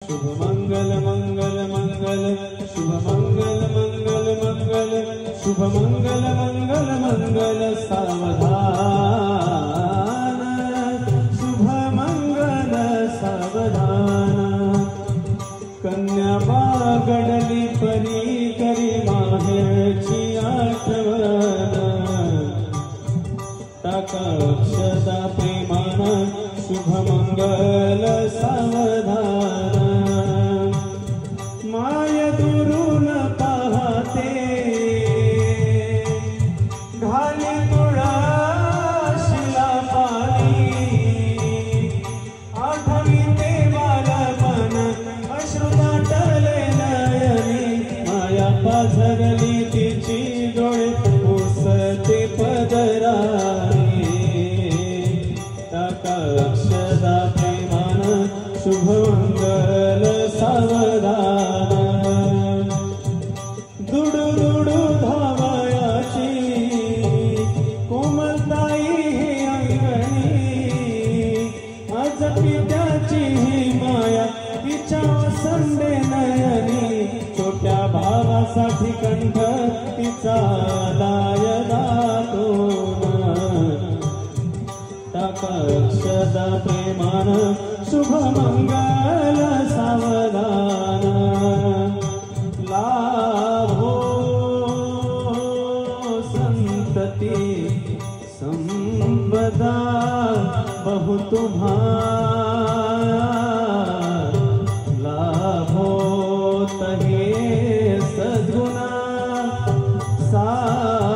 शुभ मंगल मंगल मंगल शुभ मंगल मंगल मंगल शुभ मंगल मंगल मंगल सावधान शुभ मंगल सावधान कन्या बागडली परी करी माहेरची आठवण टाका अक्षता प्रेमान शुभ मंगल सावधान माय दुरून पाहते घाली तुळशीला पाणी आठविते बालपण अश्रू दाटले नयनी माया पाझरली तिची डोळे पुसते पदराने टाका अक्षता प्रेमान शुभ मंगल सावधान दुडू धावयाची कोमलताई हे अंगणी आज पित्याची ही माया तिच्या संदे नयनी छोट्या भावासाठी कंठ तिचा लाय दातून टाका अक्षता प्रेमान शुभ मंगल सावधान लाभो संतति संपदा बहु तुम्हारा लाभो तहे सद्गुणा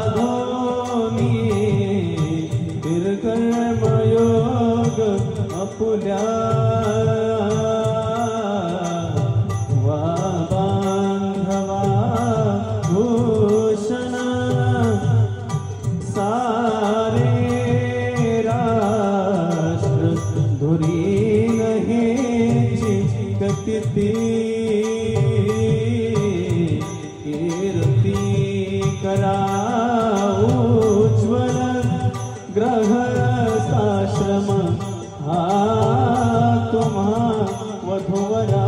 साधोनी दीर्घमयोग अपुल्या वा बांधवा भूषण सारे राष्ट्र धुरीन हेची कथिती कीर्ती करा उज्ज्वल ग्रहस्थाश्रम हा तुम्हा वधूवरा